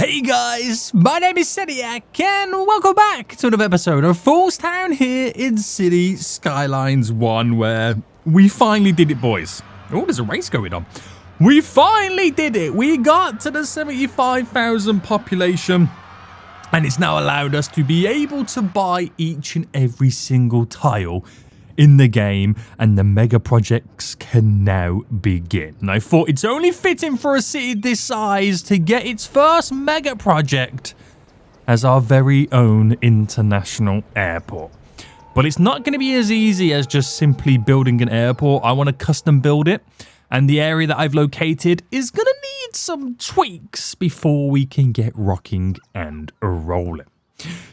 Hey guys, my name is Seniac and welcome back to another episode of FoolsTown here in City Skylines 1 where we finally did it, boys. Oh, there's a race going on. We finally did it. We got to the 75,000 population and it's now allowed us to be able to buy each and every single tile in the game, and the mega projects can now begin. And I thought it's only fitting for a city this size to get its first mega project as our very own international airport. But it's not going to be as easy as just simply building an airport. I want to custom build it, and the area that I've located is going to need some tweaks before we can get rocking and rolling.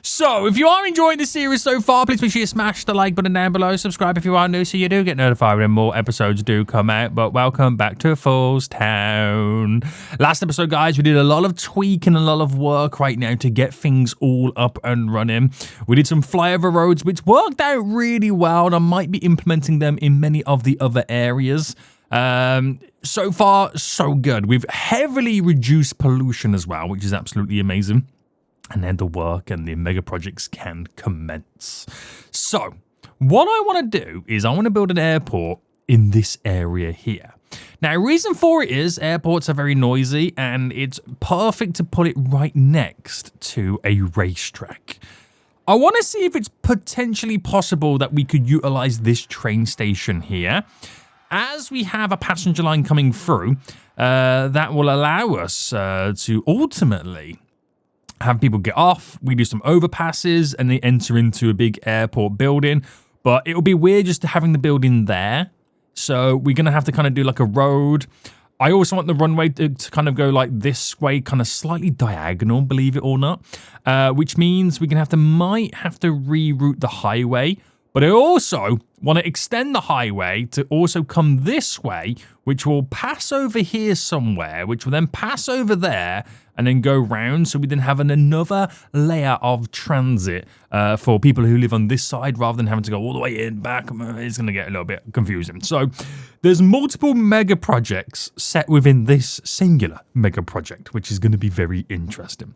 So, if you are enjoying this series so far, please make sure you smash the like button down below. Subscribe if you are new so you do get notified when more episodes do come out. But welcome back to FoolsTown. Last episode, guys, we did a lot of tweaking, a lot of work right now to get things all up and running. We did some flyover roads, which worked out really well, and I might be implementing them in many of the other areas. So far, so good. We've heavily reduced pollution as well, which is absolutely amazing. And then the work and the mega projects can commence. So, what I want to do is I want to build an airport in this area here. Now, reason for it is airports are very noisy and it's perfect to put it right next to a racetrack. I want to see if it's potentially possible that we could utilize this train station here. As we have a passenger line coming through, that will allow us to ultimately have people get off, we do some overpasses, and they enter into a big airport building. But it will be weird just having the building there. So we're going to have to kind of do like a road. I also want the runway to kind of go like this way, kind of slightly diagonal, believe it or not. Which means we might have to reroute the highway. But I also want to extend the highway to also come this way, which will pass over here somewhere, which will then pass over there and then go round. So we then have another layer of transit for people who live on this side rather than having to go all the way in, back. It's going to get a little bit confusing. So there's multiple mega projects set within this singular mega project, which is going to be very interesting.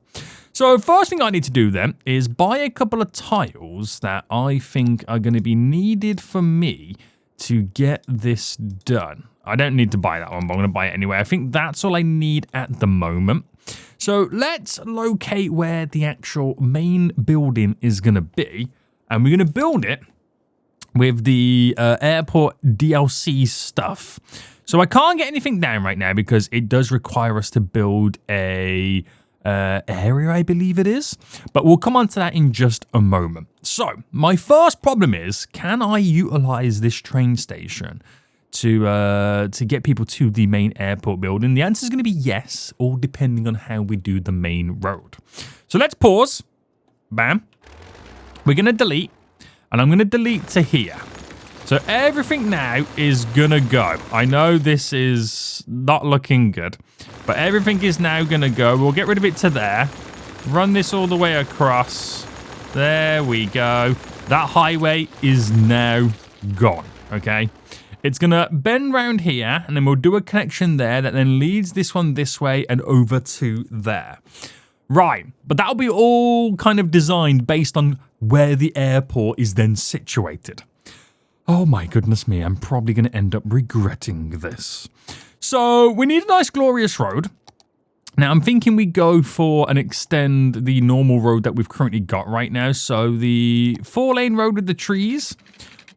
So first thing I need to do then is buy a couple of tiles that I think are going to be needed for me to get this done. I don't need to buy that one, but I'm going to buy it anyway. I think that's all I need at the moment. So let's locate where the actual main building is going to be. And we're going to build it with the airport DLC stuff. So I can't get anything down right now because it does require us to build a area, I believe it is. But we'll come on to that in just a moment. So my first problem is, can I utilize this train station to get people to the main airport building? The answer is going to be yes, all depending on how we do the main road. So let's pause. Bam. We're going to delete, and I'm going to delete to here. So everything now is going to go. I know this is not looking good, but everything is now going to go. We'll get rid of it to there. Run this all the way across. There we go. That highway is now gone, okay? It's going to bend round here, and then we'll do a connection there that then leads this one this way and over to there. Right, but that'll be all kind of designed based on where the airport is then situated. Oh my goodness me, I'm probably going to end up regretting this. So we need a nice glorious road. Now I'm thinking we go for and extend the normal road that we've currently got right now. So the 4-lane road with the trees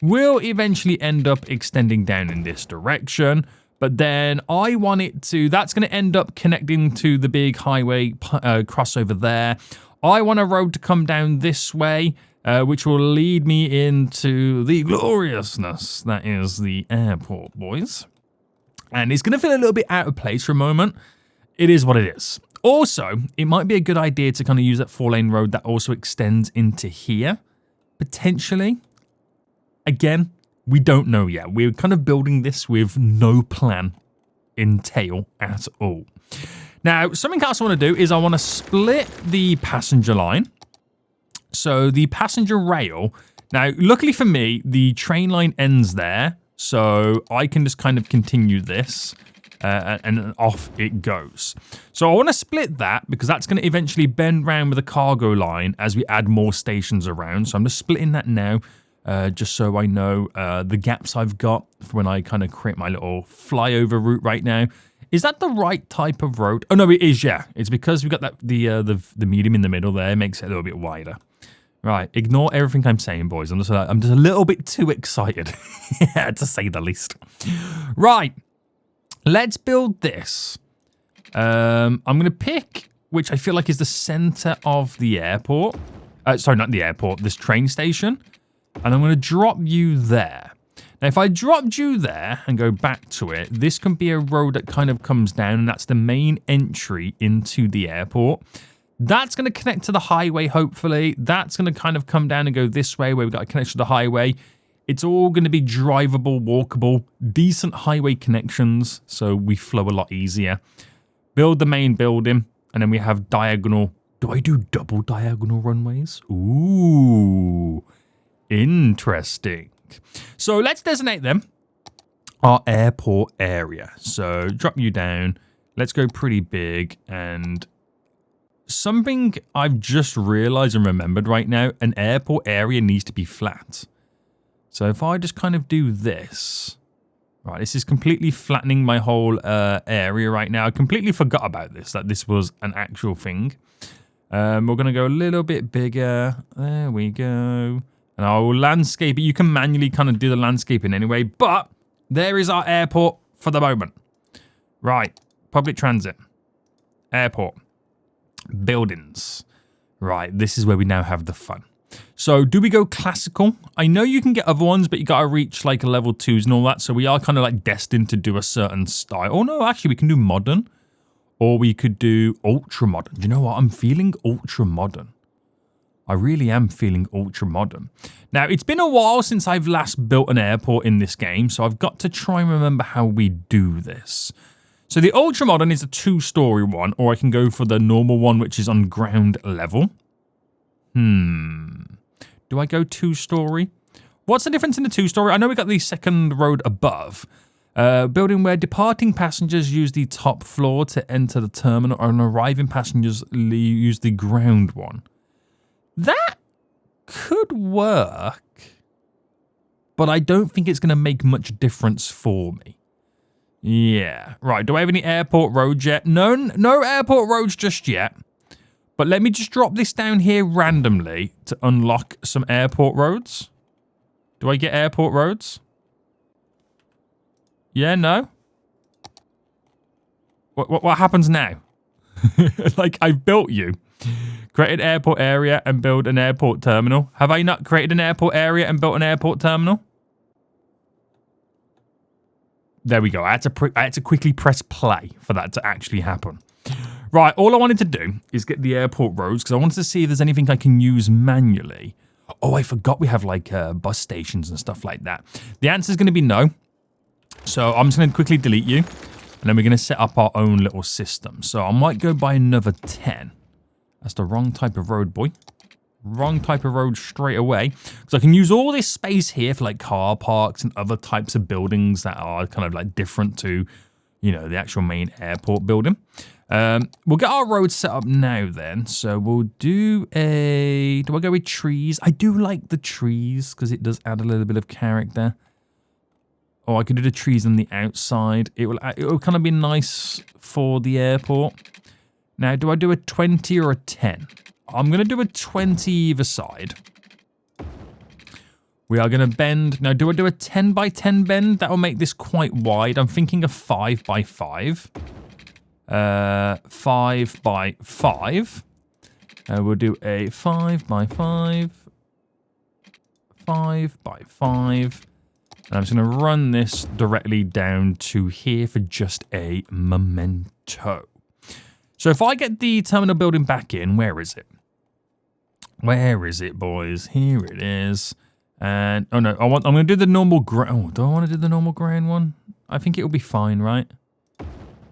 will eventually end up extending down in this direction. But then I want it to, that's going to end up connecting to the big highway crossover there. I want a road to come down this way, which will lead me into the gloriousness that is the airport, boys. And it's going to feel a little bit out of place for a moment. It is what it is. Also, it might be a good idea to kind of use that 4-lane road that also extends into here, potentially. Again, we don't know yet. We're kind of building this with no plan in tail at all. Now, something else I want to do is I want to split the passenger line. So the passenger rail, now luckily for me, the train line ends there. So I can just kind of continue this and then off it goes. So I want to split that because that's going to eventually bend round with a cargo line as we add more stations around. So I'm just splitting that now, just so I know the gaps I've got for when I kind of create my little flyover route right now. Is that the right type of road? Oh, no, it is, yeah. It's because we've got that the medium in the middle there. It makes it a little bit wider. Right, ignore everything I'm saying, boys. I'm just a little bit too excited, yeah, to say the least. Right, let's build this. I'm going to pick, which I feel like is the center of the airport. Sorry, not the airport, this train station. And I'm going to drop you there. Now, if I dropped you there and go back to it, this can be a road that kind of comes down, and that's the main entry into the airport. That's going to connect to the highway, hopefully. That's going to kind of come down and go this way where we've got a connection to the highway. It's all going to be drivable, walkable, decent highway connections, so we flow a lot easier. Build the main building, and then we have diagonal. Do I do double diagonal runways? Ooh, interesting. So let's designate them our airport area. So drop you down. Let's go pretty big. And something I've just realized and remembered right now, an airport area needs to be flat. So if I just kind of do this, right, this is completely flattening my whole area right now. I completely forgot about this, that this was an actual thing. We're going to go a little bit bigger. There we go. And I'll landscape it. You can manually kind of do the landscaping anyway, but there is our airport for the moment. Right, public transit, airport, buildings. Right, this is where we now have the fun. So do we go classical? I know you can get other ones, but you got to reach like a level 2s and all that. So we are kind of like destined to do a certain style. Oh no, actually we can do modern, or we could do ultra modern. Do you know what? I'm feeling ultra modern. I really am feeling ultra modern. Now, it's been a while since I've last built an airport in this game, so I've got to try and remember how we do this. So the ultra modern is a 2-story one, or I can go for the normal one, which is on ground level. Do I go 2-story? What's the difference in the 2-story? I know we got the second road above. Building where departing passengers use the top floor to enter the terminal, and arriving passengers use the ground one. That could work, but I don't think it's going to make much difference for me. Yeah, right. Do I have any airport roads yet? No airport roads just yet. But let me just drop this down here randomly to unlock some airport roads. Do I get airport roads? Yeah, no? What happens now? Like, I've built you. Create an airport area and build an airport terminal. Have I not created an airport area and built an airport terminal? There we go. I had to quickly press play for that to actually happen. Right, all I wanted to do is get the airport roads because I wanted to see if there's anything I can use manually. Oh, I forgot we have like bus stations and stuff like that. The answer is going to be no. So I'm just going to quickly delete you. And then we're going to set up our own little system. So I might go by another 10. That's the wrong type of road, boy. Wrong type of road straight away. Because I can use all this space here for like car parks and other types of buildings that are kind of like different to, you know, the actual main airport building. We'll get our road set up now then. So we'll do a... Do I go with trees? I do like the trees because it does add a little bit of character. Oh, I could do the trees on the outside. It will kind of be nice for the airport. Now, do I do a 20 or a 10? I'm going to do a 20 either side. We are going to bend. Now, do I do a 10 by 10 bend? That will make this quite wide. I'm thinking a 5 by 5. 5 by 5. We'll do a 5 by 5. 5 by 5. And I'm just going to run this directly down to here for just a memento. So if I get the terminal building back in, where is it? Where is it, boys? Here it is. And, oh no, I'm going to do the normal ground. Oh, do I want to do the normal ground one? I think it will be fine, right?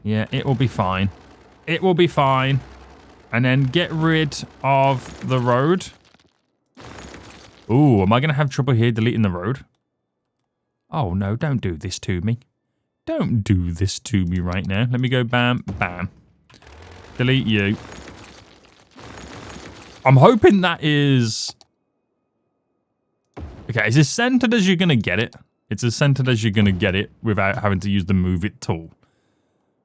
Yeah, it will be fine. It will be fine. And then get rid of the road. Ooh, am I going to have trouble here deleting the road? Oh no, don't do this to me. Don't do this to me right now. Let me go bam, bam. Delete you. I'm hoping that is... Okay, it's as centered as you're going to get it. It's as centered as you're going to get it without having to use the move it tool.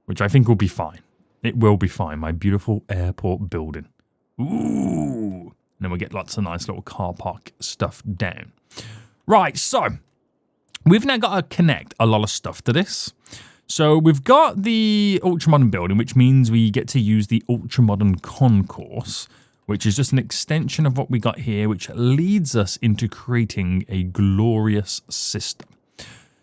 Which I think will be fine. It will be fine. My beautiful airport building. Ooh. And then we'll get lots of nice little car park stuff down. Right, so... We've now got to connect a lot of stuff to this. So we've got the ultra-modern building, which means we get to use the ultra-modern concourse, which is just an extension of what we got here, which leads us into creating a glorious system.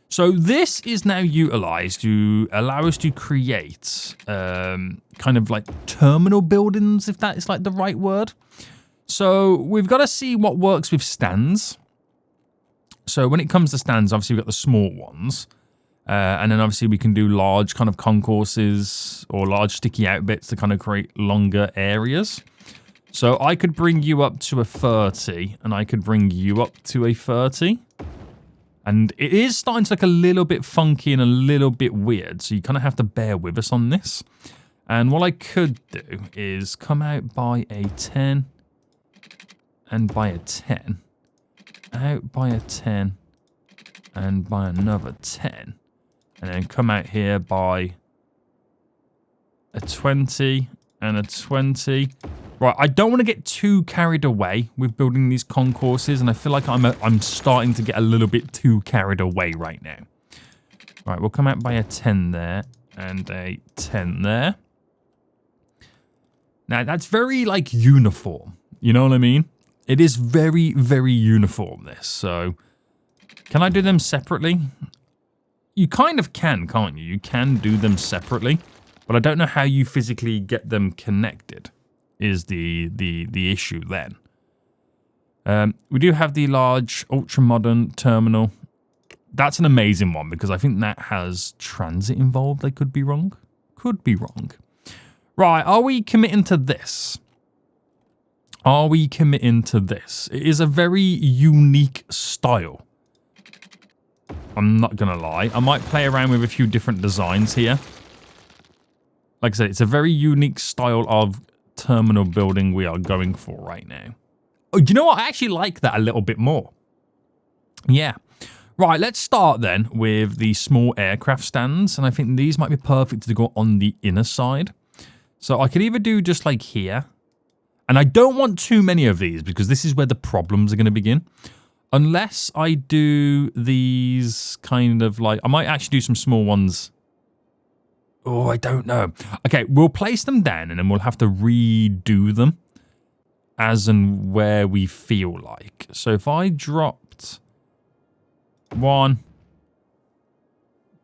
So this is now utilized to allow us to create kind of like terminal buildings, if that is like the right word. So we've got to see what works with stands. So when it comes to stands, obviously we've got the small ones. And then obviously we can do large kind of concourses or large sticky out bits to kind of create longer areas. So I could bring you up to a 30 and I could bring you up to a 30. And it is starting to look a little bit funky and a little bit weird. So you kind of have to bear with us on this. And what I could do is come out by a 10 and by a 10. Out by a 10 and by another 10. And then come out here by a 20 and a 20. Right, I don't want to get too carried away with building these concourses, and I feel like I'm starting to get a little bit too carried away right now. Right, we'll come out by a 10 there and a 10 there. Now, that's very, like, uniform. You know what I mean? It is very, very uniform, this. So, can I do them separately? You kind of can, can't you? You can do them separately, but I don't know how you physically get them connected. Is the issue then. We do have the large ultra-modern terminal. That's an amazing one because I think that has transit involved. I could be wrong. Could be wrong. Right, are we committing to this? Are we committing to this? It is a very unique style. I'm not going to lie. I might play around with a few different designs here. Like I said, it's a very unique style of terminal building we are going for right now. Oh, do you know what? I actually like that a little bit more. Yeah. Right, let's start then with the small aircraft stands. And I think these might be perfect to go on the inner side. So I could either do just like here. And I don't want too many of these because this is where the problems are going to begin. Unless I do these kind of like... I might actually do some small ones. Oh, I don't know. Okay, we'll place them down and then we'll have to redo them as and where we feel like. So if I dropped 1,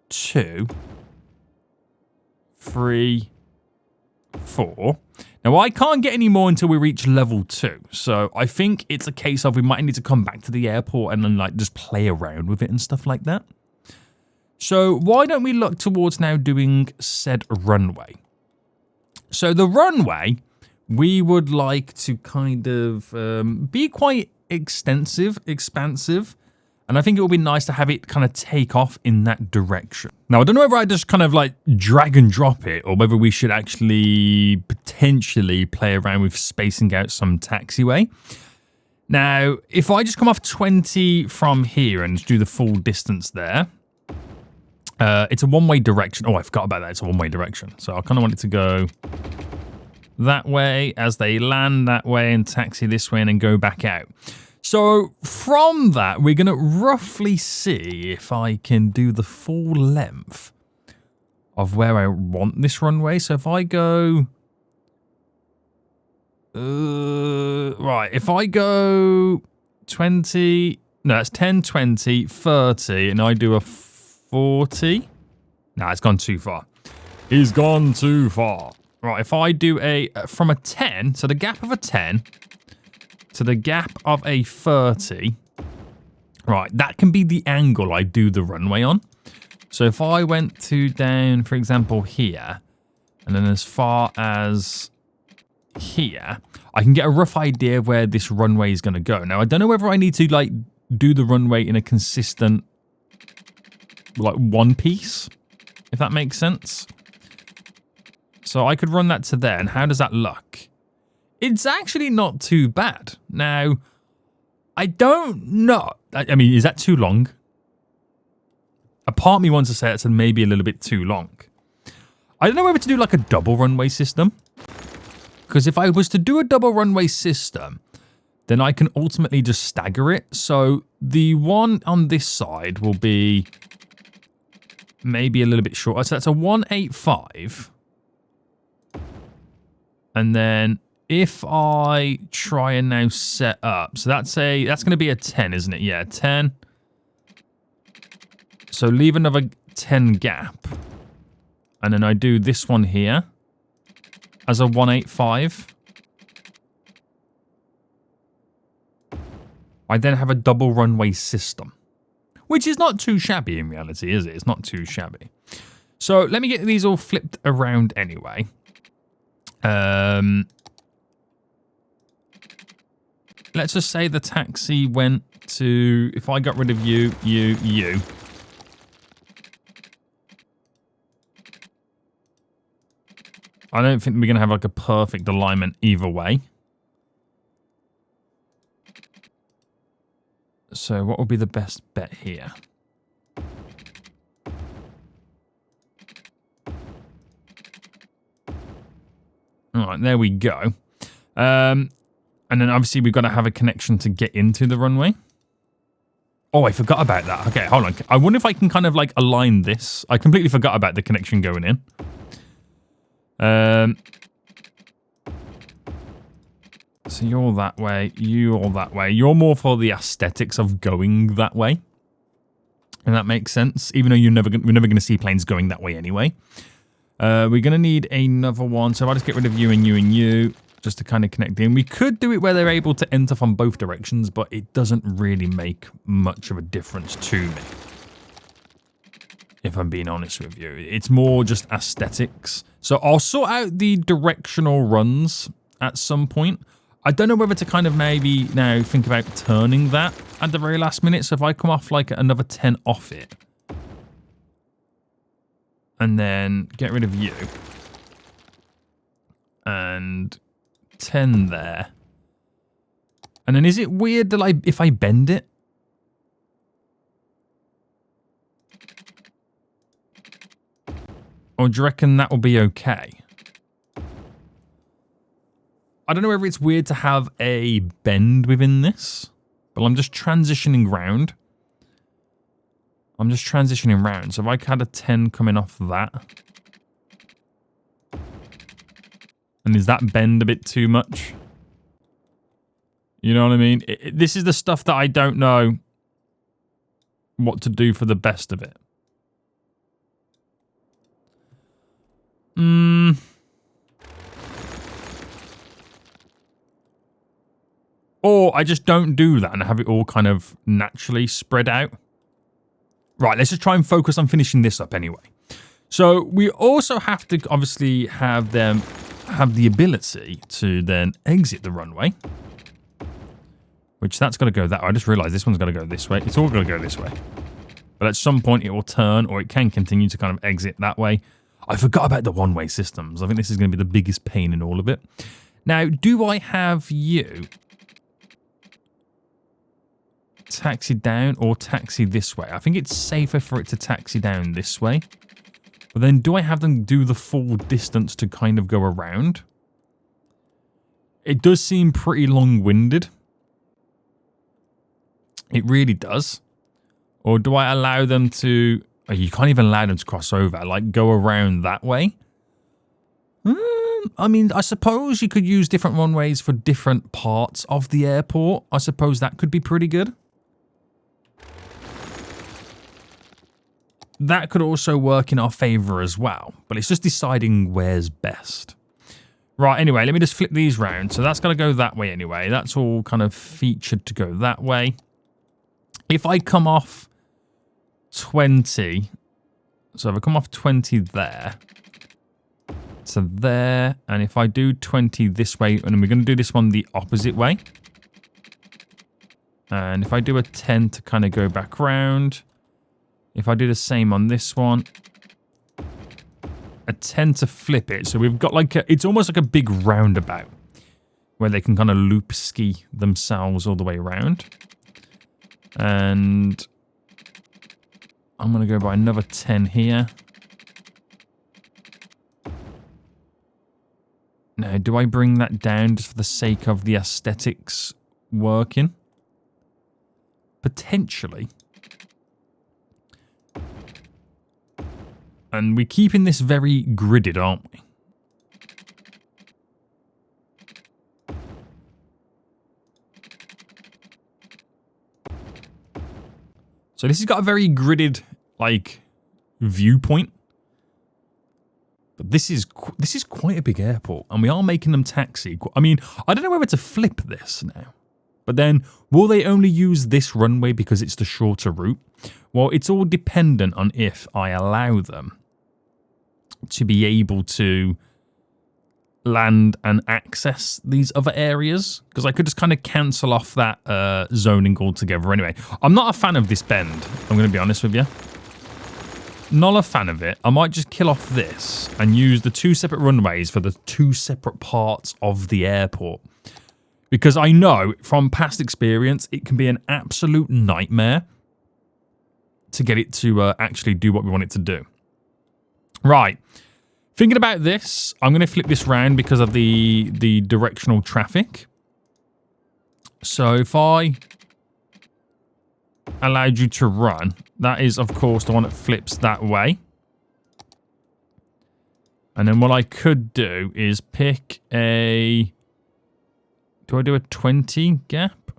2, 3, 4. Now, I can't get any more until we reach level 2. So I think it's a case of we might need to come back to the airport and then like just play around with it and stuff like that. So why don't we look towards now doing said runway? So the runway, we would like to kind of be quite expansive. And I think it would be nice to have it kind of take off in that direction. Now, I don't know whether I just kind of like drag and drop it or whether we should actually potentially play around with spacing out some taxiway. Now, if I just come off 20 from here and do the full distance there, it's a one-way direction. Oh, I forgot about that. It's a one-way direction. So I kind of want it to go that way as they land that way and taxi this way and then go back out. So from that, we're going to roughly see if I can do the full length of where I want this runway. So if I go... right, if I go 20... No, it's 10, 20, 30, and I do a 40. Nah, it's gone too far. He's gone too far. Right, if I do a... From a 10, so the gap of a 10... to the gap of a 30, right, that can be the angle I do the runway on. So if I went to down, for example, here, and then as far as here, I can get a rough idea of where this runway is going to go. Now, I don't know whether I need to, like, do the runway in a consistent, like, one piece. if that makes sense. So I could run that to there, and how does that look? It's actually not too bad. Now, I don't know. I mean, is that too long? A part of me wants to say it's maybe a little bit too long. I don't know whether to do like a double runway system. Because if I was to do a double runway system, then I can ultimately just stagger it. So the one on this side will be maybe a little bit shorter. So that's a 185. And then if I try and now set up, so that's going to be a 10, isn't it? Yeah, 10. So leave another 10 gap. And then I do this one here as a 185. I then have a double runway system, which is not too shabby in reality, is it? It's not too shabby. So let me get these all flipped around anyway. Let's just say the taxi went to, if I got rid of you. I don't think we're going to have like a perfect alignment either way. So what would be the best bet here? All right, there we go. And then obviously we've got to have a connection to get into the runway. Oh, I forgot about that. Okay, hold on. I wonder if I can kind of like align this. I completely forgot about the connection going in. So you're that way, you're that way. You're more for the aesthetics of going that way. And that makes sense, even though we're never going to see planes going that way anyway. We're going to need another one. So I'll just get rid of you and you and you, just to kind of connect in. We could do it where they're able to enter from both directions, but it doesn't really make much of a difference to me, if I'm being honest with you. It's more just aesthetics. So I'll sort out the directional runs at some point. I don't know whether to kind of maybe now think about turning that at the very last minute. So if I come off like another 10 off it, and then get rid of you, and 10 there. And then is it weird that if I bend it? Or do you reckon that will be okay? I don't know whether it's weird to have a bend within this, but I'm just transitioning round. I'm just transitioning round. So if I had a 10 coming off that. And is that bend a bit too much? You know what I mean? This is the stuff that I don't know what to do for the best of it. Or I just don't do that and have it all kind of naturally spread out. Right, let's just try and focus on finishing this up anyway. So we also have to obviously have them have the ability to then exit the runway. Which that's got to go that way. I just realized this one's got to go this way. It's all got to go this way. But at some point it will turn, or it can continue to kind of exit that way. I forgot about the one-way systems. I think this is going to be the biggest pain in all of it. Now, do I have you taxi down or taxi this way? I think it's safer for it to taxi down this way. But then do I have them do the full distance to kind of go around? It does seem pretty long-winded. It really does. Or do I allow them to... Oh, you can't even allow them to cross over. Like, go around that way? I mean, I suppose you could use different runways for different parts of the airport. I suppose that could be pretty good. That could also work in our favor as well. But it's just deciding where's best. Right, anyway, let me just flip these round. So that's got to go that way anyway. That's all kind of featured to go that way. If I come off 20, so if I come off 20 there to there, and if I do 20 this way, and we're going to do this one the opposite way. And if I do a 10 to kind of go back round, if I do the same on this one, tend to flip it. So we've got like a, it's almost like a big roundabout where they can kind of loop ski themselves all the way around. And I'm going to go by another 10 here. Now, do I bring that down just for the sake of the aesthetics working? Potentially. And we're keeping this very gridded, aren't we? So this has got a very gridded, like, viewpoint. But this is quite a big airport, and we are making them taxi. I mean, I don't know whether to flip this now. But then, will they only use this runway because it's the shorter route? Well, it's all dependent on if I allow them to be able to land and access these other areas. Because I could just kind of cancel off that zoning altogether anyway. I'm not a fan of this bend, I'm going to be honest with you. Not a fan of it. I might just kill off this and use the 2 separate runways for the 2 separate parts of the airport. Because I know from past experience, it can be an absolute nightmare to get it to actually do what we want it to do. Right. Thinking about this, I'm going to flip this round because of the directional traffic. So if I allowed you to run, that is, of course, the one that flips that way. And then what I could do is pick a... Do I do a 20 gap?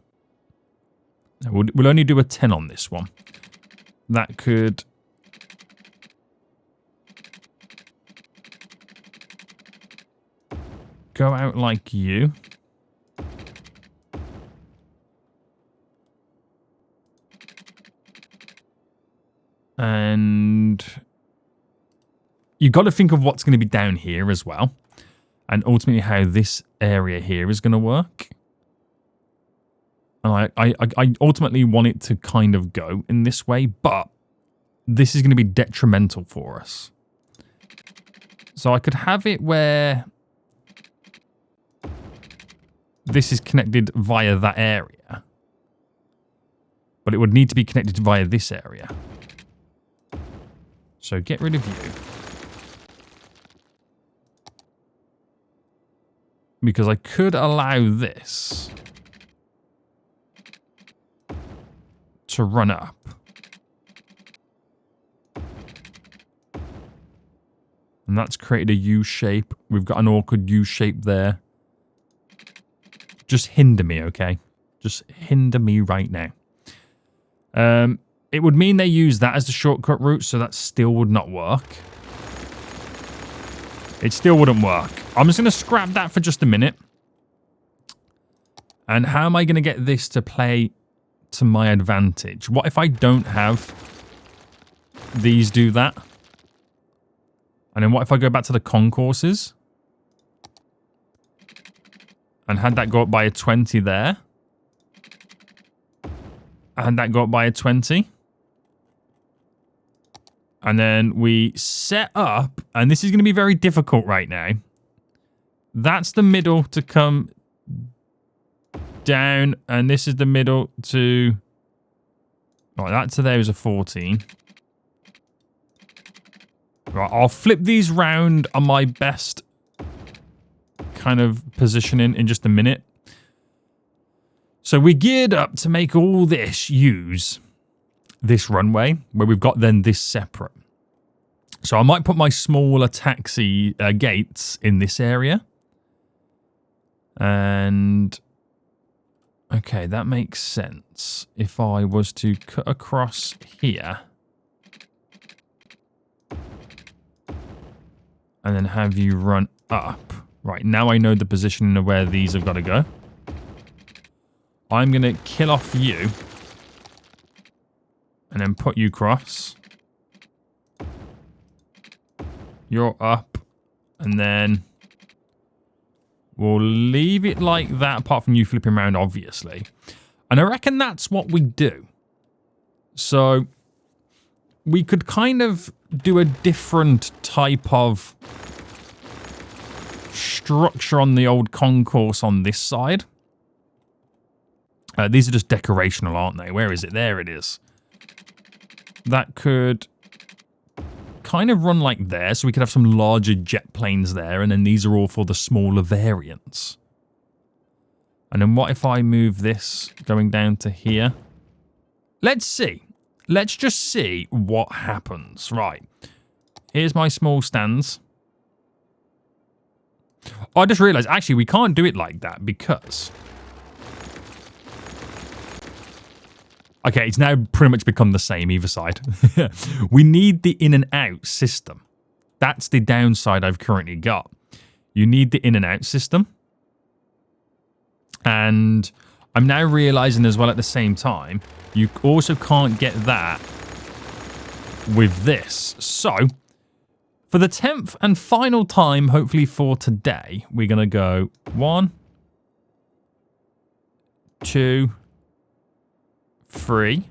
No, we'll only do a 10 on this one. That could... go out like you. And you've got to think of what's going to be down here as well. And ultimately how this area here is going to work. And I ultimately want it to kind of go in this way, but this is going to be detrimental for us. So I could have it where this is connected via that area. But it would need to be connected via this area. So get rid of you. Because I could allow this to run up. And that's created a U shape. We've got an awkward U shape there. Just hinder me, okay? Just hinder me right now. It would mean they use that as the shortcut route, so that still would not work. It still wouldn't work. I'm just going to scrap that for just a minute. And how am I going to get this to play to my advantage? What if I don't have these do that? And then what if I go back to the concourses? And had that go up by a 20 there? And that go up by a 20? And then we set up, and this is going to be very difficult right now. That's the middle to come down, and this is the middle to... Right, that to there is a 14. Right, I'll flip these round on my best kind of positioning in just a minute. So we're geared up to make all this use this runway, where we've got then this separate. So I might put my smaller taxi gates in this area. And... okay, that makes sense. If I was to cut across here. And then have you run up. Right, now I know the position of where these have got to go. I'm going to kill off you. And then put you across. You're up. And then we'll leave it like that, apart from you flipping around, obviously. And I reckon that's what we do. So we could kind of do a different type of structure on the old concourse on this side. These are just decorational, aren't they? Where is it? There it is. That could kind of run like there, so we could have some larger jet planes there, and then these are all for the smaller variants. And then what if I move this going down to here? Let's see. Let's just see what happens. Right. Here's my small stands. Oh, I just realized, actually, we can't do it like that because... Okay, it's now pretty much become the same either side. We need the in and out system. That's the downside I've currently got. You need the in and out system. And I'm now realizing as well at the same time, you also can't get that with this. So, for the 10th and final time, hopefully for today, we're going to go 1, 2, 3.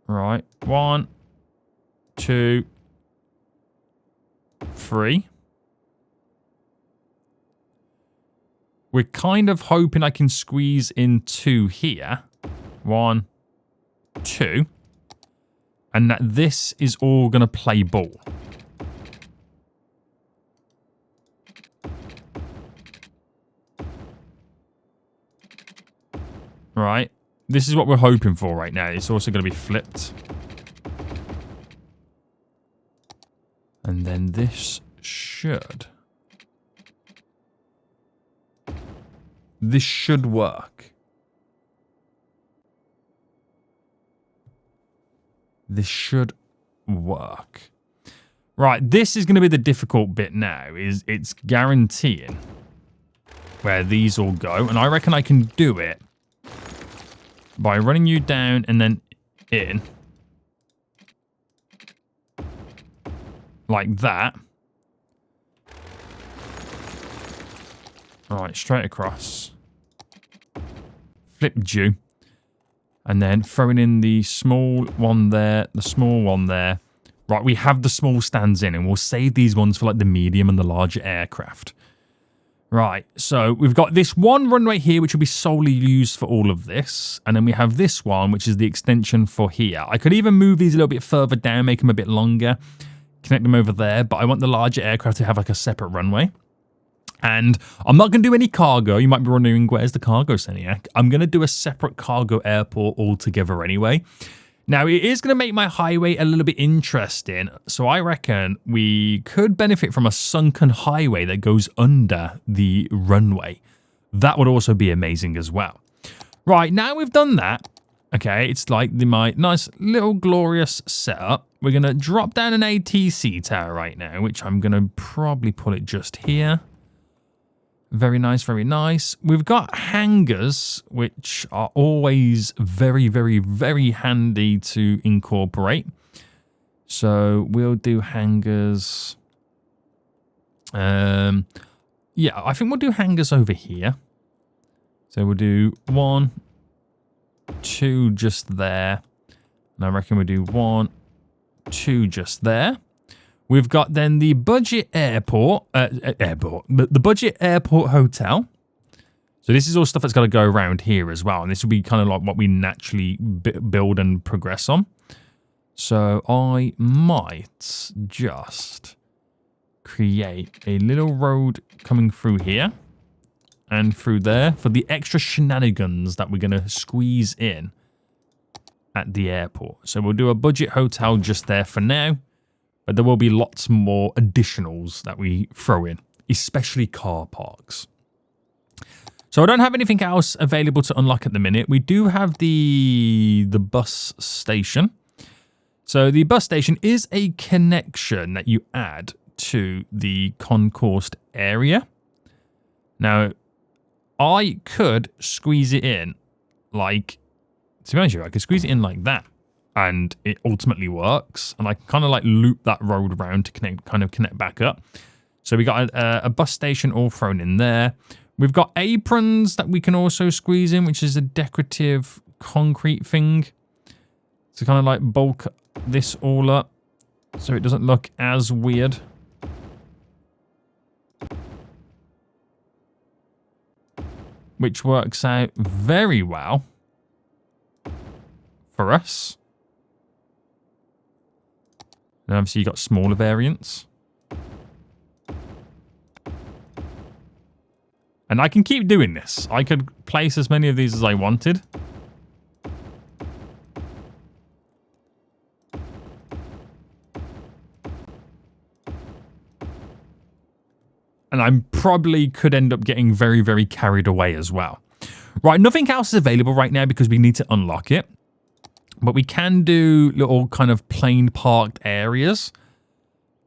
Right. 1, 2, 3. We're kind of hoping I can squeeze in 2 here. 1, 2. And that this is all going to play ball. Right. This is what we're hoping for right now. It's also going to be flipped. And then this should... This should work. This should work. Right, this is going to be the difficult bit now. Is it's guaranteeing where these all go. And I reckon I can do it by running you down and then in. Like that. Alright, straight across. Flipped you. And then throwing in the small one there, the small one there. Right, we have the small stands in, and we'll save these ones for like the medium and the larger aircraft. Right, so we've got this one runway here, which will be solely used for all of this. And then we have this one, which is the extension for here. I could even move these a little bit further down, make them a bit longer, connect them over there. But I want the larger aircraft to have like a separate runway. And I'm not going to do any cargo. You might be wondering, where's the cargo, Seniac? I'm going to do a separate cargo airport altogether anyway. Now, it is going to make my highway a little bit interesting. So I reckon we could benefit from a sunken highway that goes under the runway. That would also be amazing as well. Right, now we've done that. Okay, it's like my nice little glorious setup. We're going to drop down an ATC tower right now, which I'm going to probably put it just here. Very nice, very nice. We've got hangars, which are always very, very, very handy to incorporate. So we'll do hangars. Yeah, I think we'll do hangars over here. So we'll do 1, 2 just there. And I reckon we'll do 1, 2 just there. We've got then the budget airport, the budget airport hotel. So this is all stuff that's got to go around here as well. And this will be kind of like what we naturally build and progress on. So I might just create a little road coming through here and through there for the extra shenanigans that we're going to squeeze in at the airport. So we'll do a budget hotel just there for now. But there will be lots more additionals that we throw in, especially car parks. So I don't have anything else available to unlock at the minute. We do have the bus station. So the bus station is a connection that you add to the concourse area. Now, I could squeeze it in like, to be honest with you, I could squeeze it in like that. And it ultimately works. And I can kind of like loop that road around to connect back up. So we got a bus station all thrown in there. We've got aprons that we can also squeeze in, which is a decorative concrete thing. To kind of like bulk this all up. so it doesn't look as weird. Which works out very well for us. And obviously you got smaller variants. And I can keep doing this. I could place as many of these as I wanted. And I probably could end up getting very, very carried away as well. Right, nothing else is available right now because we need to unlock it. But we can do little kind of plain parked areas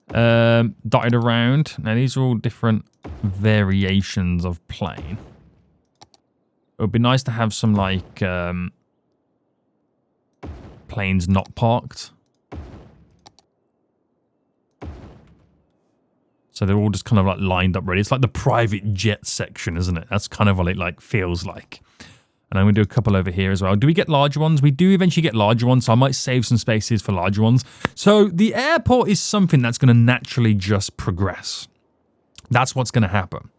dotted around. Now, these are all different variations of plain. It would be nice to have some, like, planes not parked. So they're all just kind of like lined up ready. It's like the private jet section, isn't it? That's kind of what it like feels like. And I'm going to do a couple over here as well. Do we get larger ones? We do eventually get larger ones, so I might save some spaces for larger ones. So the airport is something that's going to naturally just progress. That's what's going to happen.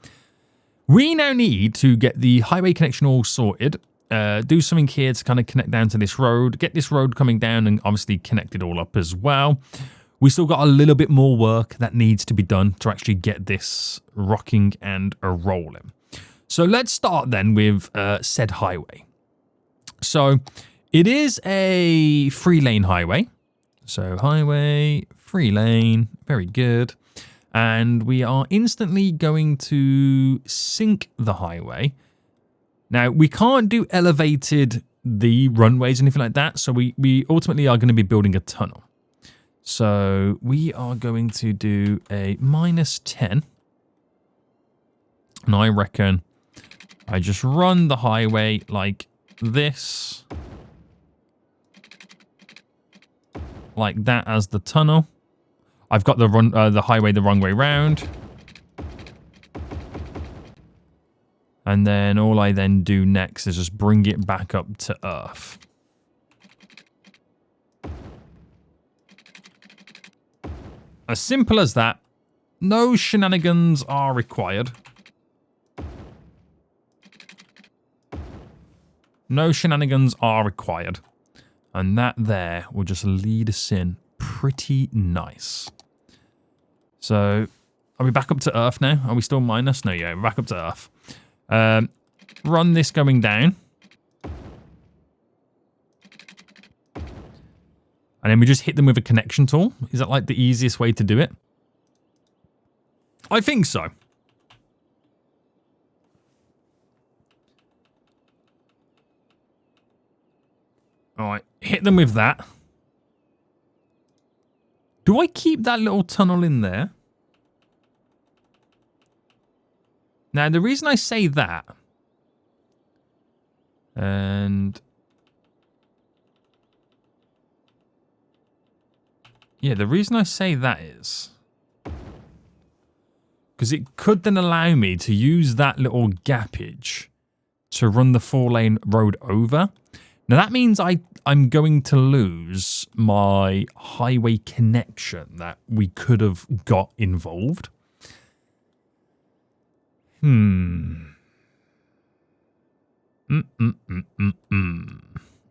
We now need to get the highway connection all sorted. Do something here to kind of connect down to this road. Get this road coming down and obviously connect it all up as well. We still got a little bit more work that needs to be done to actually get this rocking and a-rolling. So let's start then with said highway. So it is a 3-lane highway. So highway, 3-lane, very good. And we are instantly going to sync the highway. Now, we can't do elevated the runways or anything like that. So we ultimately are going to be building a tunnel. So we are going to do a -10. And I reckon I just run the highway like this. Like that as the tunnel. I've got the highway the wrong way round. And then all I then do next is just bring it back up to Earth. As simple as that. No shenanigans are required. No shenanigans are required. And that there will just lead us in pretty nice. So, are we back up to Earth now? Are we still minus? No, yeah, we're back up to Earth. Run this going down. And then we just hit them with a connection tool. Is that like the easiest way to do it? I think so. All right, hit them with that. Do I keep that little tunnel in there? Now, the reason I say that, and yeah, the reason I say that is because it could then allow me to use that little gappage to run the 4-lane road over. Now, that means I'm going to lose my highway connection that we could have got involved.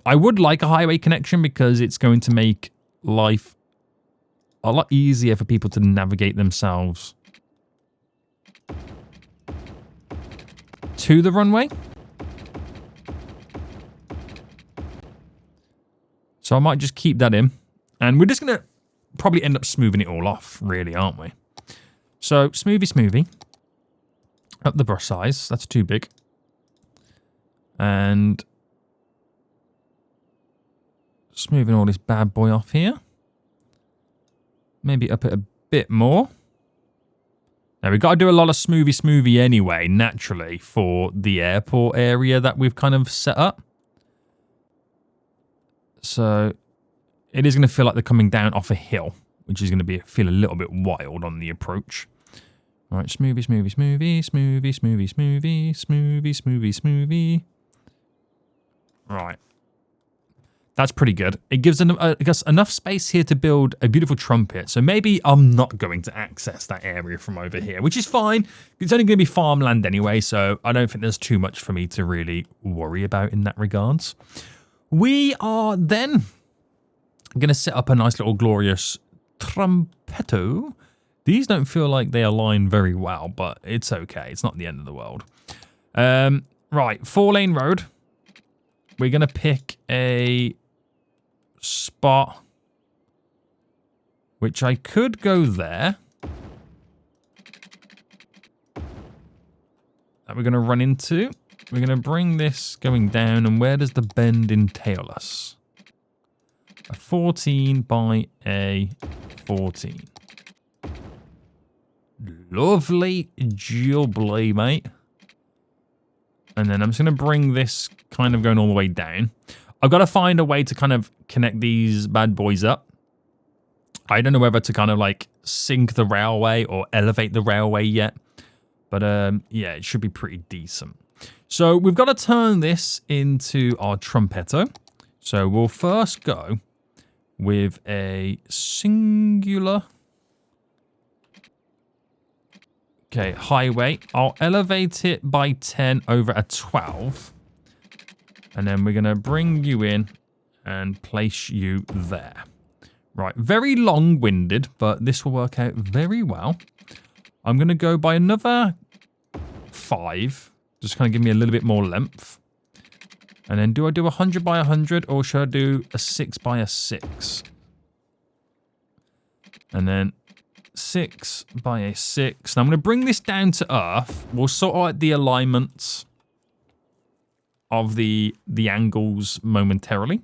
I would like a highway connection because it's going to make life a lot easier for people to navigate themselves to the runway. So I might just keep that in. And we're just going to probably end up smoothing it all off, really, aren't we? So, smoothie. Up the brush size. That's too big. And smoothing all this bad boy off here. Maybe up it a bit more. Now, we've got to do a lot of smoothie anyway, naturally, for the airport area that we've kind of set up. So it is going to feel like they're coming down off a hill, which is going to feel a little bit wild on the approach. All right, smoothie. Right. That's pretty good. It gives us enough space here to build a beautiful trumpet. So maybe I'm not going to access that area from over here, which is fine. It's only going to be farmland anyway, so I don't think there's too much for me to really worry about in that regards. We are then going to set up a nice little glorious trumpetto. These don't feel like they align very well, but it's okay. It's not the end of the world. Right, 4-lane road. We're going to pick a spot, which I could go there. That we're going to run into. We're going to bring this going down, and where does the bend entail us? A 14 by a 14. Lovely jubbly, mate. And then I'm just going to bring this kind of going all the way down. I've got to find a way to kind of connect these bad boys up. I don't know whether to kind of like sink the railway or elevate the railway yet. But yeah, it should be pretty decent. So we've got to turn this into our trumpetto. So we'll first go with a singular... Okay, highway. I'll elevate it by 10 over a 12. And then we're going to bring you in and place you there. Right, very long-winded, but this will work out very well. I'm going to go by another 5. Just kind of give me a little bit more length. And then do I do 100 by 100 or should I do a 6 by a 6? And then 6 by a 6. Now I'm going to bring this down to earth. We'll sort out the alignments of the angles momentarily.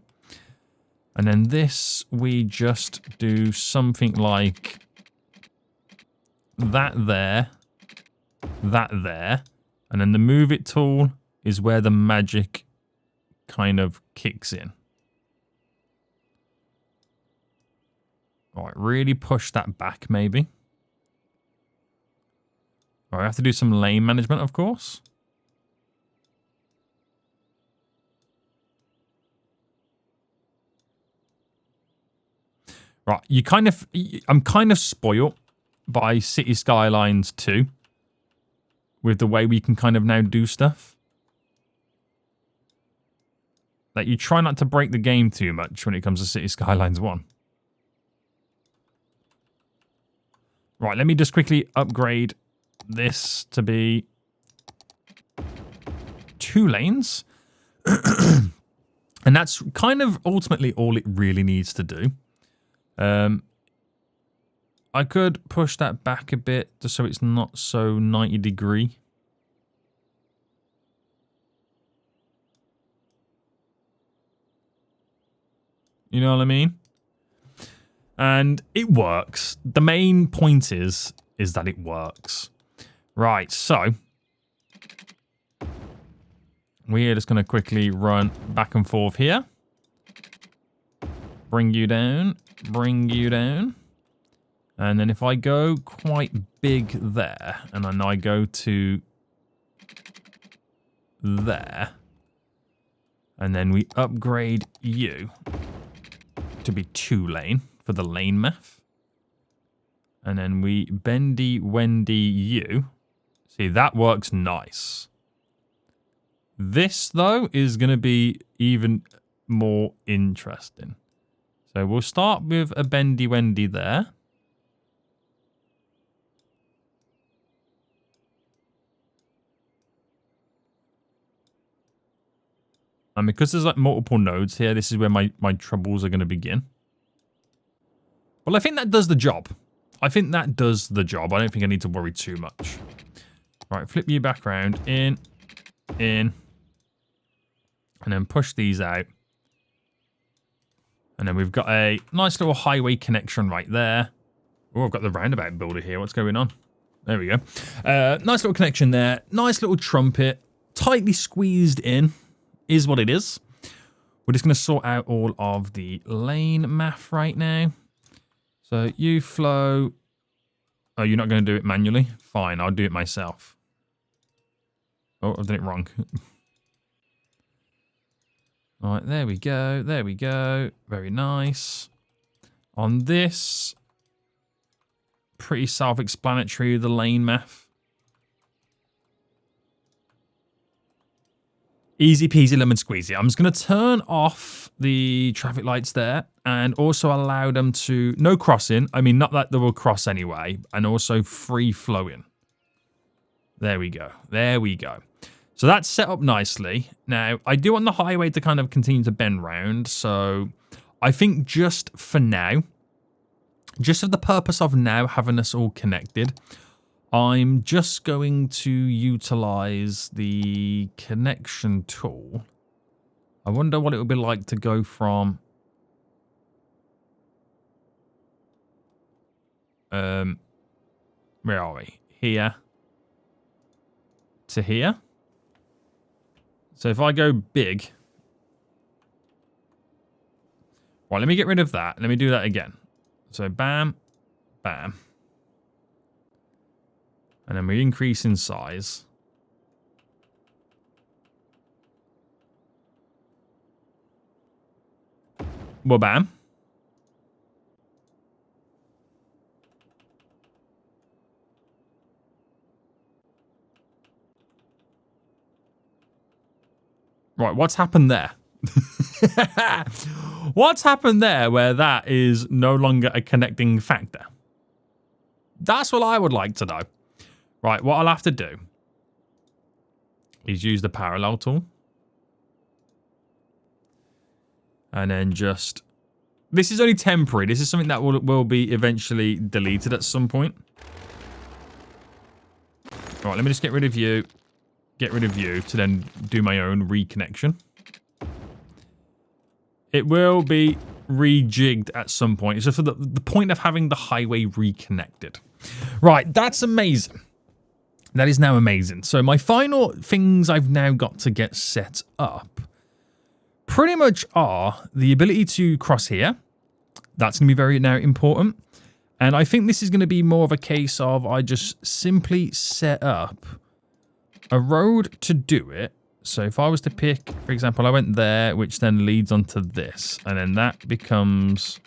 And then this, we just do something like that there, and then the move it tool is where the magic kind of kicks in. All right, really push that back maybe. All right, I have to do some lane management, of course. Right, I'm kind of spoiled by City Skylines 2 with the way we can kind of now do stuff. Like, you try not to break the game too much when it comes to City Skylines 1. Right, let me just quickly upgrade this to be 2 lanes. And that's kind of ultimately all it really needs to do. I could push that back a bit just so it's not so 90 degree. You know what I mean? And it works. The main point is that it works. Right, so we're just going to quickly run back and forth here. Bring you down. Bring you down. And then if I go quite big there, and then I go to there, and then we upgrade you to be 2 lane for the lane math. And then we bendy wendy you. See, that works nice. This, though, is going to be even more interesting. So we'll start with a bendy wendy there. And because there's like multiple nodes here, this is where my troubles are going to begin. Well, I think that does the job. I think that does the job. I don't think I need to worry too much. Right, flip you back around. In. And then push these out. And then we've got a nice little highway connection right there. Oh, I've got the roundabout builder here. What's going on? There we go. Nice little connection there. Nice little trumpet. Tightly squeezed in is what it is. We're just going to sort out all of the lane math right now. So you flow. Oh, you're not going to do it manually? Fine, I'll do it myself. Oh, I've done it wrong. Oh, Right, there we go. There we go. Very nice. On this, pretty self-explanatory, the lane math. Easy peasy lemon squeezy. I'm just going to turn off the traffic lights there and also allow them to... No crossing. I mean, not that they will cross anyway. And also free flowing. There we go. There we go. So that's set up nicely. Now, I do want the highway to kind of continue to bend round. So I think just for now, just for the purpose of now having us all connected, I'm just going to utilize the connection tool. I wonder what it would be like to go from... where are we? Here to here. So if I go big... Right, let me get rid of that. Let me do that again. So bam, bam. And then we increase in size. Well, bam. Right, what's happened there? What's happened there where that is no longer a connecting factor? That's what I would like to know. Right, what I'll have to do is use the parallel tool. And then just... This is only temporary. This is something that will be eventually deleted at some point. Right, let me just get rid of you. Get rid of you to then do my own reconnection. It will be rejigged at some point. It's just for the point of having the highway reconnected. Right, that's amazing. That is now amazing. So my final things I've now got to get set up pretty much are the ability to cross here. That's going to be very now important. And I think this is going to be more of a case of I just simply set up a road to do it. So if I was to pick, for example, I went there, which then leads onto this. And then that becomes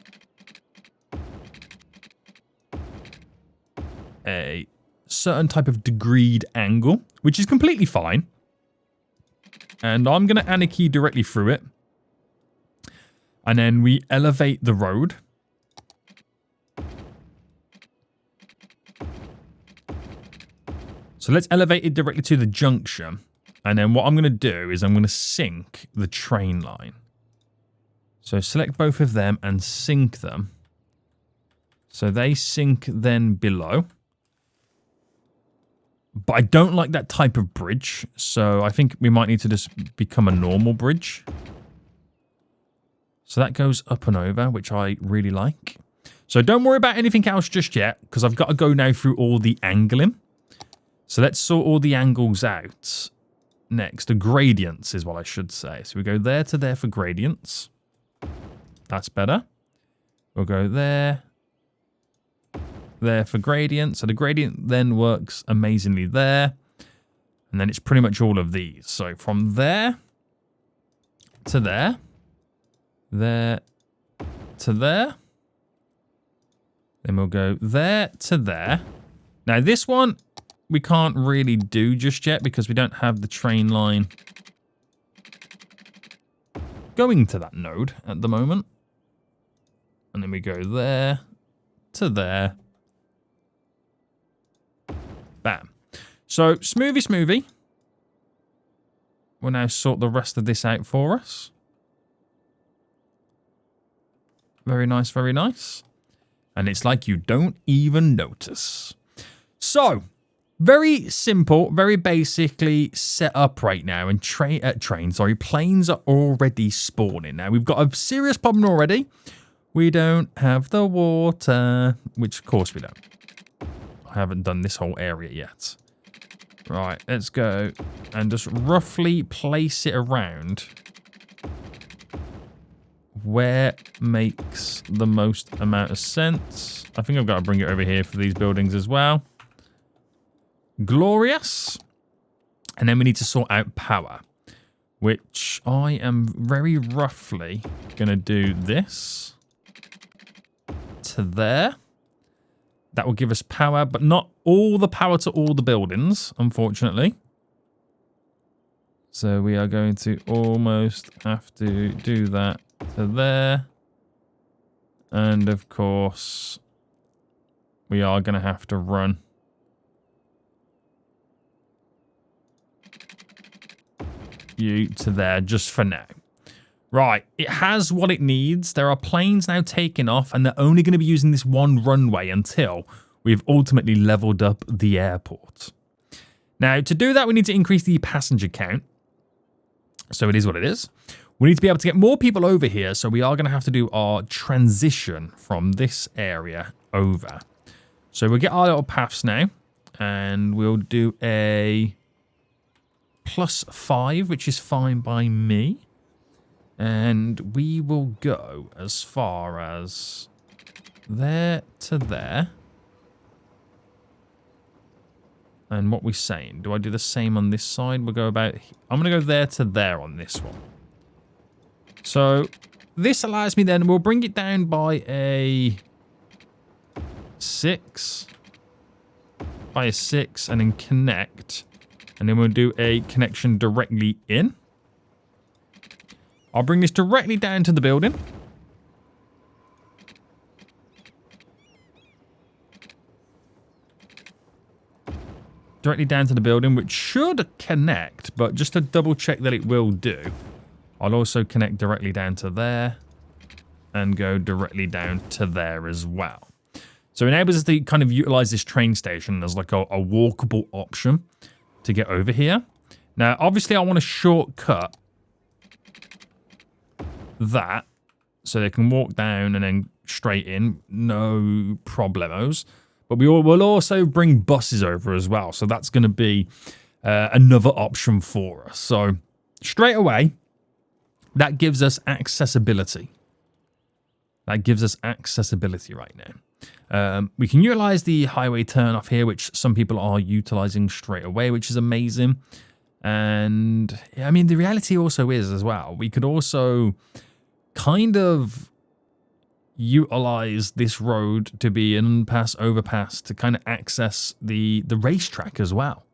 a certain type of degreed angle, which is completely fine. And I'm going to anarchy directly through it. And then we elevate the road. So let's elevate it directly to the junction. And then what I'm going to do is I'm going to sync the train line. So select both of them and sync them. So they sync then below. But I don't like that type of bridge. So I think we might need to just become a normal bridge. So that goes up and over, which I really like. So don't worry about anything else just yet, because I've got to go now through all the angling. So let's sort all the angles out. Next, the gradients is what I should say. So we go there to there for gradients. That's better. We'll go there. There for gradient. So the gradient then works amazingly there. And then it's pretty much all of these. So from there to there. There to there. Then we'll go there to there. Now this one we can't really do just yet because we don't have the train line going to that node at the moment. And then we go there to there. Bam. So smoothie. We'll now sort the rest of this out for us. Very nice, very nice. And it's like you don't even notice. So, very simple, very basically set up right now. And planes are already spawning. Now, we've got a serious problem already. We don't have the water, which of course we don't. I haven't done this whole area yet. Right, let's go and just roughly place it around where makes the most amount of sense. I think I've got to bring it over here for these buildings as well. Glorious. And then we need to sort out power, which I am very roughly going to do this to there. That will give us power, but not all the power to all the buildings, unfortunately. So we are going to almost have to do that to there. And of course, we are going to have to run you to there just for now. Right, it has what it needs. There are planes now taking off, and they're only going to be using this one runway until we've ultimately leveled up the airport. Now, to do that, we need to increase the passenger count. So it is what it is. We need to be able to get more people over here, so we are going to have to do our transition from this area over. So we'll get our little paths now, and we'll do a +5, which is fine by me. And we will go as far as there to there. And what we're saying, do I do the same on this side? We'll go about, I'm going to go there to there on this one. So this allows me then, we'll bring it down by a 6. By a 6 and then connect. And then we'll do a connection directly in. I'll bring this directly down to the building. Directly down to the building, which should connect, but just to double check that it will do, I'll also connect directly down to there and go directly down to there as well. So it enables us to kind of utilize this train station as like a walkable option to get over here. Now, obviously, I want to shortcut that so they can walk down and then straight in, no problemos. But we will also bring buses over as well, so that's going to be another option for us. So straight away, that gives us accessibility. That gives us accessibility right now. We can utilize the highway turnoff here, which some people are utilizing straight away, which is amazing. And I mean, the reality also is as well, we could also kind of utilize this road to be an underpass, overpass to kind of access the racetrack as well.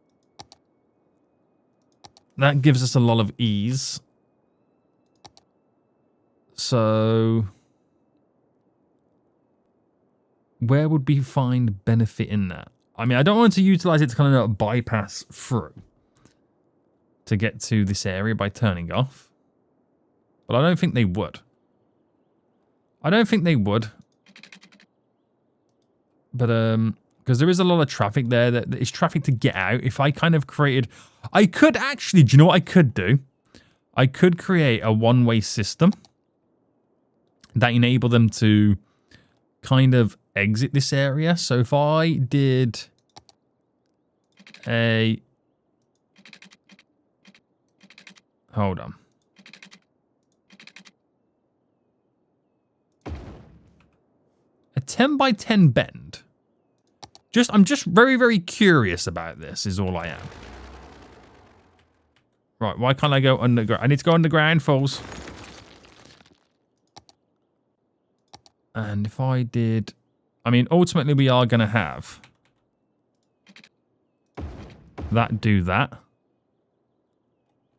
That gives us a lot of ease. So where would we find benefit in that? I mean, I don't want to utilize it to kind of bypass through to get to this area by turning off. But I don't think they would. I don't think they would. But, because there is a lot of traffic there. That is traffic to get out. If I kind of created... I could actually... Do you know what I could do? I could create a one-way system that enable them to kind of exit this area. So if I did a... Hold on. A 10 by 10 bend. I'm just very, very curious about this is all I am. Right, why can't I go underground? I need to go underground, fools. And if I did... I mean, ultimately we are going to have that do that.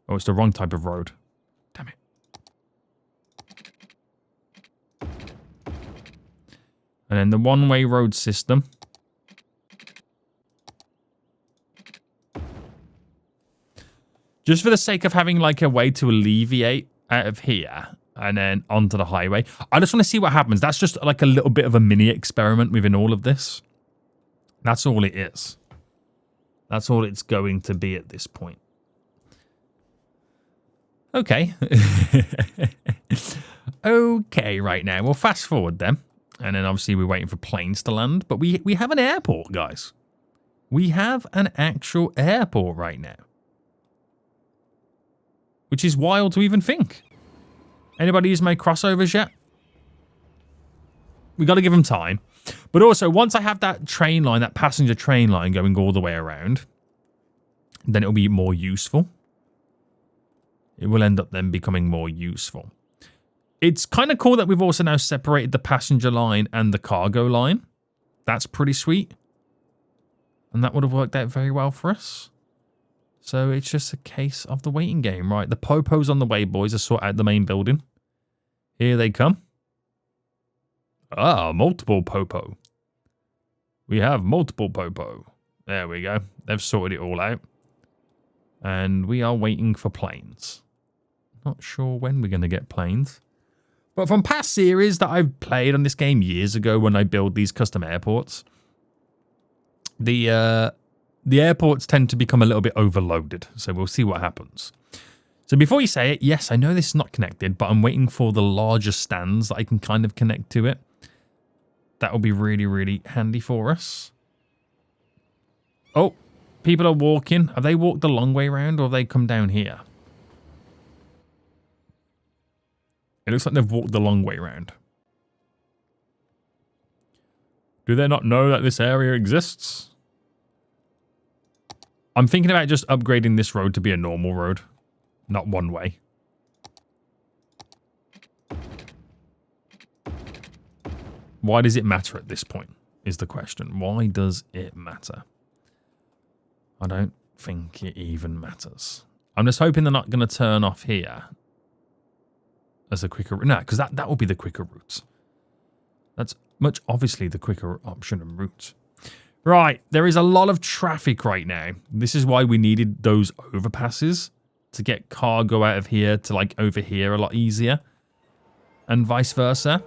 Oh, it's the wrong type of road. Damn it. And then the one-way road system. Just for the sake of having like a way to alleviate out of here and then onto the highway. I just want to see what happens. That's just like a little bit of a mini experiment within all of this. That's all it is. That's all it's going to be at this point. Okay. Okay, right now. We'll fast forward then. And then obviously we're waiting for planes to land. But we have an airport, guys. We have an actual airport right now. Which is wild to even think. Anybody who's made crossovers yet? We got to give them time. But also, once I have that train line, that passenger train line going all the way around, then it'll be more useful. it will end up then becoming more useful. It's kind of cool that we've also now separated the passenger line and the cargo line. That's pretty sweet. And that would have worked out very well for us. So it's just a case of the waiting game, right? The Popo's on the way, boys, to sort out the main building. Here they come. Ah, multiple Popo. We have multiple Popo. There we go. They've sorted it all out. And we are waiting for planes. Not sure when we're going to get planes. But from past series that I've played on this game years ago when I build these custom airports, the airports tend to become a little bit overloaded. So we'll see what happens. So before you say it, yes, I know this is not connected, but I'm waiting for the larger stands that I can kind of connect to it. That will be really, really handy for us. Oh, people are walking. Have they walked the long way around or have they come down here? It looks like they've walked the long way around. Do they not know that this area exists? I'm thinking about just upgrading this road to be a normal road, not one way. Why does it matter at this point, is the question. Why does it matter? I don't think it even matters. I'm just hoping they're not going to turn off here as a quicker route. No, because that will be the quicker route. That's much obviously the quicker option and route. Right, there is a lot of traffic right now. This is why we needed those overpasses to get cargo out of here to like over here a lot easier. And vice versa.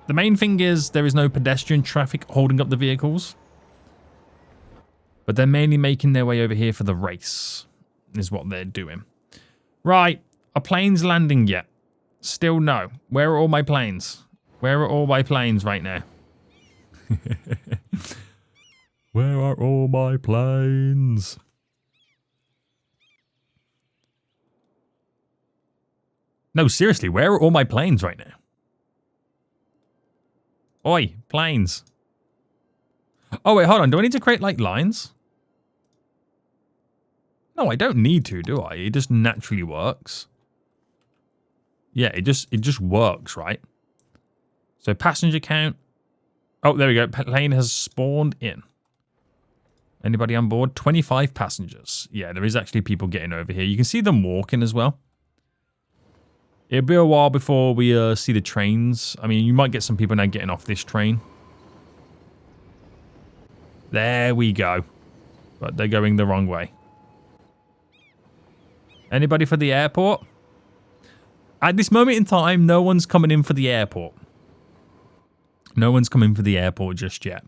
The main thing is there is no pedestrian traffic holding up the vehicles. But they're mainly making their way over here for the race, is what they're doing. Right, are planes landing yet? Still no. Where are all my planes? Where are all my planes right now? Where are all my planes? No, seriously, where are all my planes right now? Oi, planes. Oh, wait, hold on. Do I need to create, like, lines? No, I don't need to, do I? It just naturally works. Yeah, it just works, right? So, passenger count. Oh, there we go. Plane has spawned in. Anybody on board? 25 passengers. Yeah, there is actually people getting over here. You can see them walking as well. It'll be a while before we see the trains. I mean, you might get some people now getting off this train. There we go. But they're going the wrong way. Anybody for the airport? At this moment in time, no one's coming in for the airport. No one's coming for the airport just yet.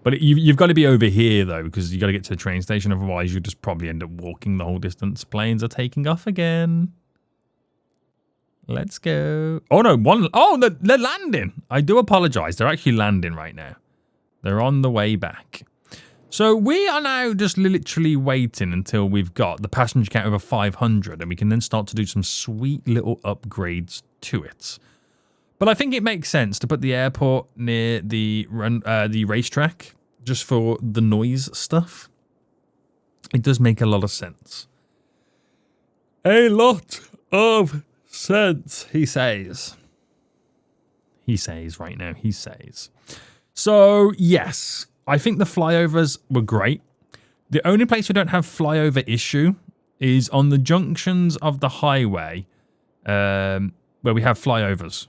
But you've got to be over here, though, because you've got to get to the train station. Otherwise, you'll just probably end up walking the whole distance. Planes are taking off again. Let's go. Oh, no. They're landing. I do apologize. They're actually landing right now. They're on the way back. So we are now just literally waiting until we've got the passenger count over 500. And we can then start to do some sweet little upgrades to it. But I think it makes sense to put the airport near the racetrack just for the noise stuff. It does make a lot of sense. A lot of sense, he says. He says right now, he says. So, yes, I think the flyovers were great. The only place we don't have flyover issue is on the junctions of the highway where we have flyovers.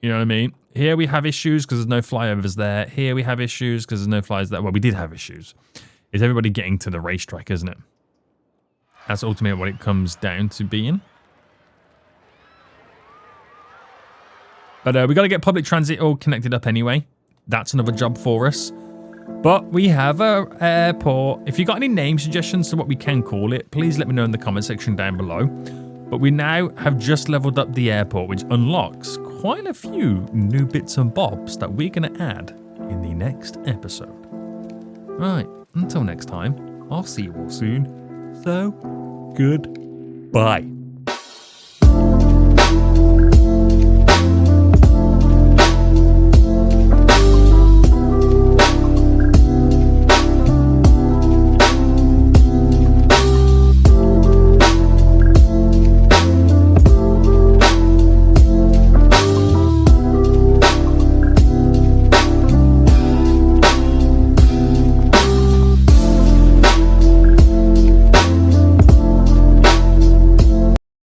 You know what I mean? Here we have issues because there's no flyovers there. Here we have issues because there's no flyovers there. Well, we did have issues. It's everybody getting to the racetrack, isn't it? That's ultimately what it comes down to being. But we got to get public transit all connected up anyway. That's another job for us. But we have a airport. If you got any name suggestions to what we can call it, please let me know in the comment section down below. But we now have just leveled up the airport, which unlocks quite a few new bits and bobs that we're going to add in the next episode. Right, until next time, I'll see you all soon. So, goodbye.